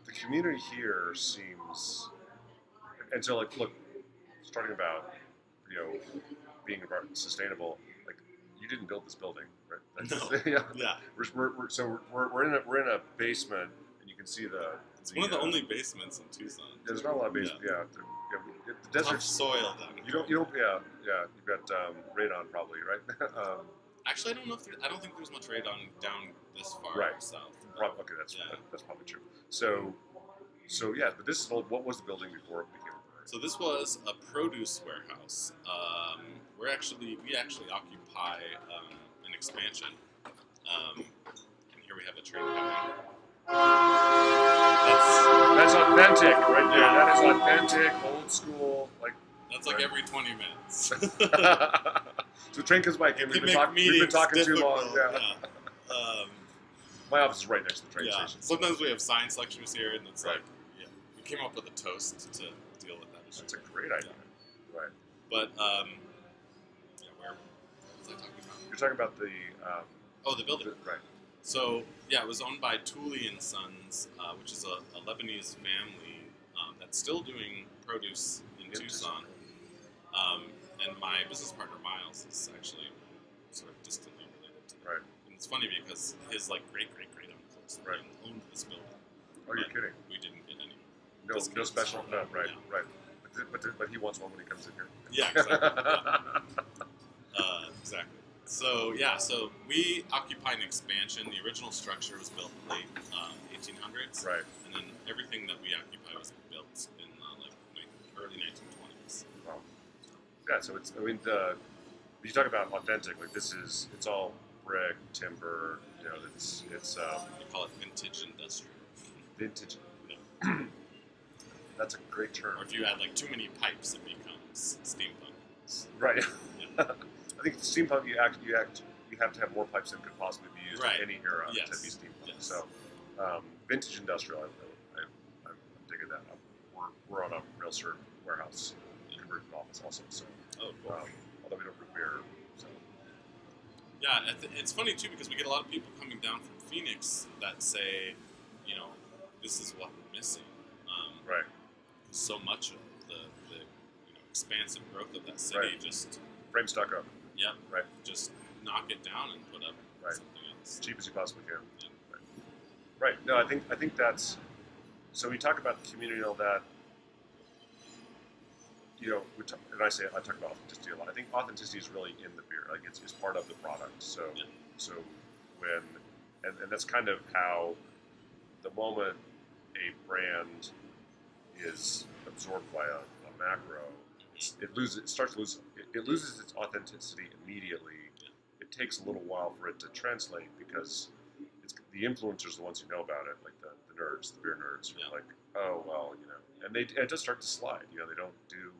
the community here seems, and so like look, starting about being sustainable. Like you didn't build this building, right? No. Yeah. Yeah. We're in a basement, and you can see It's one of the only basements in Tucson. There's not a lot of basements. Yeah. The Tough desert's soil down here. you don't. Yeah. You've got radon probably, right? Actually, I don't know if I don't think there's much radon down this far Right. south. Okay, that's probably true. So yeah, but this is old. What was the building before it became a brewery? So this was a produce warehouse. We actually occupy an expansion. And here we have a train coming. That's authentic, right there. That is authentic, old school, like. That's like every 20 minutes. So train comes by again. We've been talking too long. Yeah. My office is right next to the train station. Sometimes we have science lectures here, and it's like, we came up with a toast to deal with that issue. That's a great idea. Yeah. Right. But, what was I talking about? You're talking about the... the building. Right. So, it was owned by Tooley and Sons, which is a Lebanese family that's still doing produce in Tucson. And my business partner, Miles, is actually sort of distantly related to them. Right. And it's funny because his, great-great-great-uncles owned this building. Oh, you're kidding. We didn't get any. No special... No, right, right. But he wants one when he comes in here. Yeah, exactly. Exactly. So, so we occupy an expansion. The original structure was built in late 1800s. Right. And then everything that we occupy was built in early 1920s. Wow. Yeah, so it's, you talk about authentic, like it's all brick, timber, it's we call it vintage industrial. Vintage. Yeah. That's a great term. Or if you add too many pipes, it becomes steampunk. Right. Yeah. I think steampunk, you have to have more pipes than could possibly be used in any era to be steampunk. Yes. So, vintage industrial, I'm digging that. We're on a rail served warehouse converted office also. So, cool. Although we don't brew beer, so. Yeah, it's funny too because we get a lot of people coming down from Phoenix that say, this is what we're missing. Right. So much of the expansive growth of that city just frame stucco. Yeah. Right. Just knock it down and put up something else. Cheap as you possibly can. Yeah. Right. No, I think that's. So we talk about the community and all that. And I talk about authenticity a lot. I think authenticity is really in the beer. Like it's part of the product. So when and that's kind of how the moment a brand is absorbed by a macro, it loses its authenticity immediately. Yeah. It takes a little while for it to translate because the influencers are the ones who know about it, like the nerds, the beer nerds, who are like, oh well, and it does start to slide. They don't do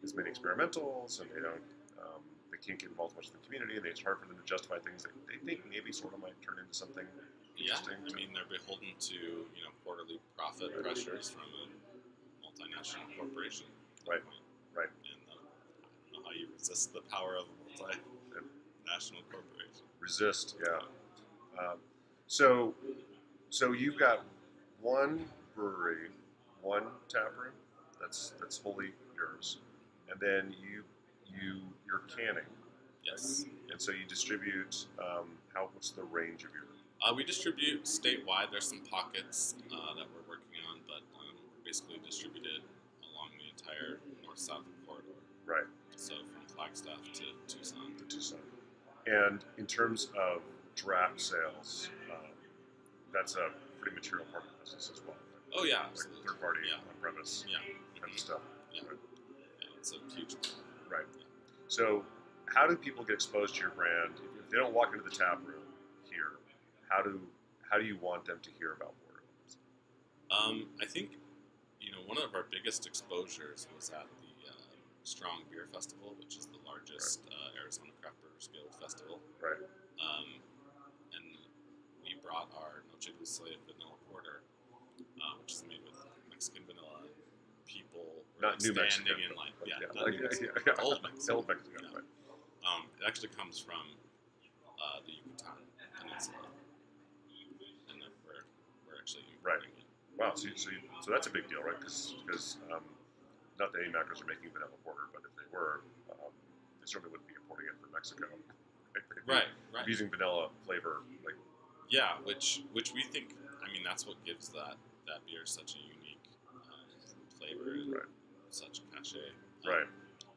as many experimentals, and they can't get involved much in the community, and it's hard for them to justify things that they think maybe sort of might turn into something interesting. I mean, they're beholden to quarterly profit pressures from a multinational corporation. Right. Right. And I don't know how you resist the power of a multinational corporation. Resist, yeah. So you've got one brewery, one tap room that's wholly yours, and then you're canning. Yes. And so you distribute. What's the range of your? We distribute statewide. There's some pockets that we're working on, but we're basically distributed along the entire north-south corridor. Right. So from Flagstaff to Tucson. And in terms of draft sales, that's a pretty material part of the business as well. Oh yeah, like absolutely. Third party, on-premise, kind of stuff. Yeah. Right. Yeah, it's a huge part. Right. So how do people get exposed to your brand if they don't walk into the tap room here? How do you want them to hear about Borderlands? I think one of our biggest exposures was at the Strong Beer Festival, which is the largest Arizona Craft Brewers Guild festival. Right. And we brought our Noche Dulce vanilla porter, which is made with Mexican vanilla. People were Not New Mexico. in line. Old Mexico. Yeah. It actually comes from the Yucatan Peninsula, and then we're actually importing it. Wow, so that's a big deal, right? Because not that any macros are making vanilla porter, but if they were, they certainly wouldn't be importing it from Mexico. Right. Using vanilla flavor, like Which we think. I mean, that's what gives that beer such a unique flavor and right, such cachet. right,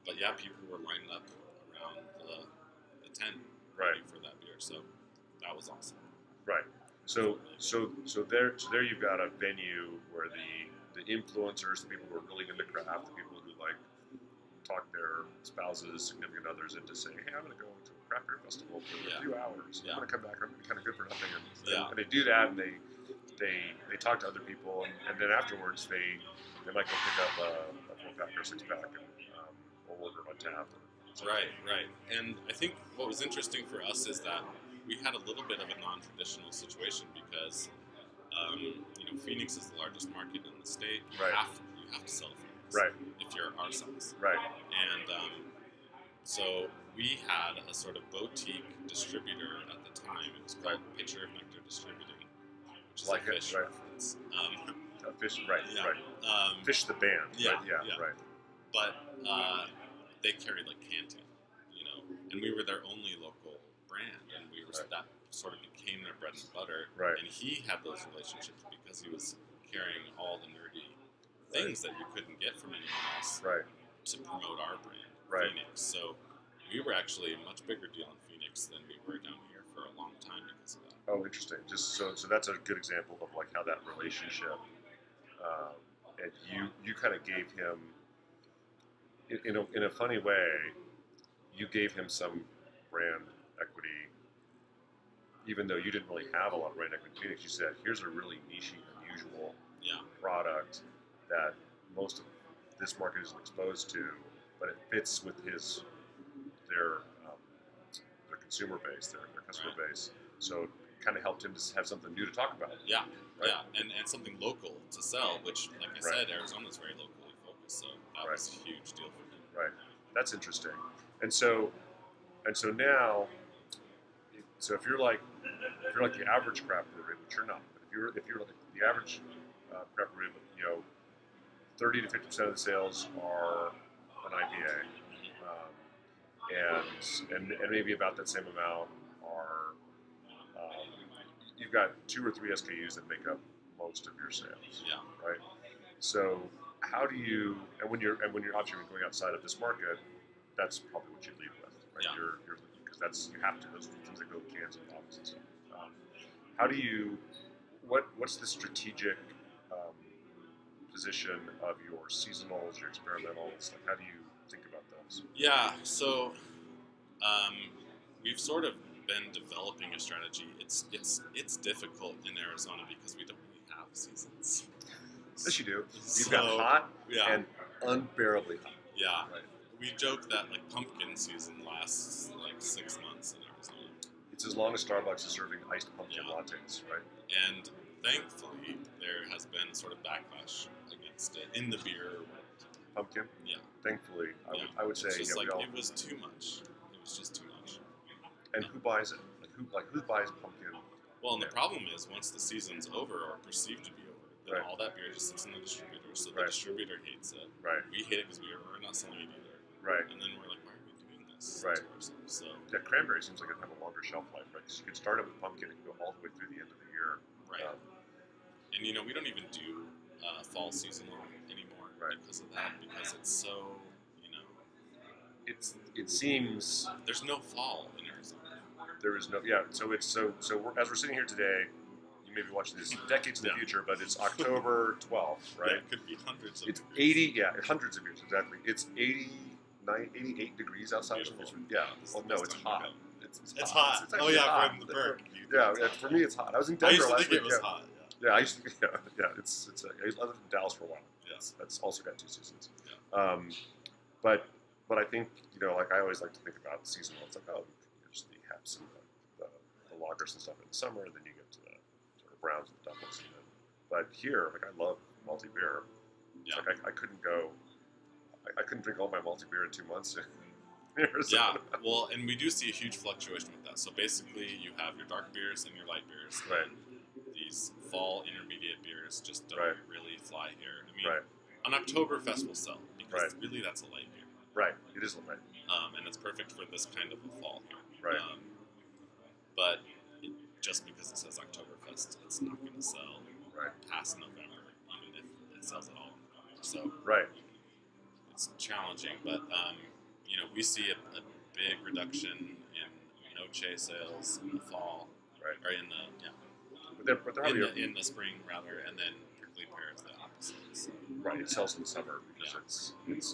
But yeah, people were lined up around the tent right, waiting for that beer, so that was awesome. right. So there you've got a venue where the influencers, the people who are really into craft, the people who like talk their spouses, significant others into saying, hey, I'm going to go to a craft beer festival for a few hours. I'm going to come back. I'm going to be kind of good for nothing. And they do that, and they talk to other people, and then afterwards they might go pick up a 4-pack or 6-pack and or order on tap. Right. And I think what was interesting for us is that we had a little bit of a non-traditional situation because, Phoenix is the largest market in the state. You have to sell Phoenix, right? If you're our size, right? And so we had a sort of boutique distributor at the time. It was called Pitcher of Nectar Distributing, which is like a fish right. reference. A fish, right? Fish the band, right? But they carried like Canton, and we were their only local brand, and we were that sort of became their bread and butter. Right. And he had those relationships because he was carrying all the nerdy things that you couldn't get from anyone else. Right. To promote our brand, Phoenix. So we were actually a much bigger deal in Phoenix than we were down here for a long time because of that. Oh, interesting. Just so that's a good example of like how that relationship, and you kind of gave him, in a funny way, you gave him some brand equity, even though you didn't really have a lot of brand equity in Phoenix. You said, here's a really niche, unusual product that most of this market isn't exposed to, but it fits with their consumer base, their customer base. So it kind of helped him to have something new to talk about. Yeah, and something local to sell, which, like I said, Arizona's very locally focused, so that was a huge deal for him. Right, that's interesting. And so now, so if you're like the average craft brewery, which you're not, but if you're like the average craft brewery, 30 to 50% of the sales are an IPA, and maybe about that same amount are you've got 2 or 3 SKUs that make up most of your sales. Yeah. Right. So how do you when you're obviously going outside of this market, that's probably what you lead with, right? Yeah. Because you have to, those things that go with cans and bottles and stuff. How do you what's the strategic position of your seasonals, your experimentals? Like, how do you think about those? Yeah, so we've sort of been developing a strategy. It's difficult in Arizona because we don't really have seasons. Yes, you do. You've got hot and unbearably hot. Yeah. Right. We joke that like pumpkin season lasts like 6 months in Arizona. It's as long as Starbucks is serving iced pumpkin lattes, right? And thankfully, there has been sort of backlash against it in the beer world. Pumpkin? Yeah. Thankfully, I would say it's just it was too much. It was just too much. And who buys it? Who buys pumpkin? Well, and the problem is once the season's over or perceived to be over, then all that beer just sits in the distributor. So the distributor hates it. Right. We hate it because we're not selling it either. Right. And then we're like, why are we doing this? Right. So that cranberry seems like it'd have a longer shelf life, right? Because you could start it with pumpkin and go all the way through the end of the year. Right. And we don't even do fall seasonal anymore because of that, because it's so it seems there's no fall in Arizona. There is no so as we're sitting here today, you may be watching this decades in the future, but it's October 12th, right? Yeah, it could be hundreds of it's degrees. 80 hundreds of years exactly. It's 88 degrees outside. Yeah. Well, no, it's hot. It's hot. Oh yeah, hot. from the berg. Yeah, for me it's hot. I was in Denver last week. I used to think it was hot. Yeah, I used to. Yeah. I lived in Dallas for a while. Yeah. That's also got 2 seasons. Yeah. But I think like I always like to think about seasonal. It's like you have some the lagers and stuff in the summer, and then you get to the sort of browns and doubles. But here, like I love malty beer. Yeah. Like I couldn't go. I couldn't drink all my malty beer in 2 months. Yeah, well, and we do see a huge fluctuation with that. So basically, you have your dark beers and your light beers. Right. The these fall intermediate beers just don't Right. really fly here. I mean, Right. an Oktoberfest will sell because Right. really that's a light beer, Right. It is right. and it's perfect for this kind of a fall here. Right. But just because it says Oktoberfest, it's not going to sell Right. past November, even if it sells at all. So Right. it's challenging, but we see a big reduction in Noche sales in the fall, Right. or in the But they're having in the spring rather, and then prickly pear is the opposite. So. right. It sells in the summer because Yeah. it's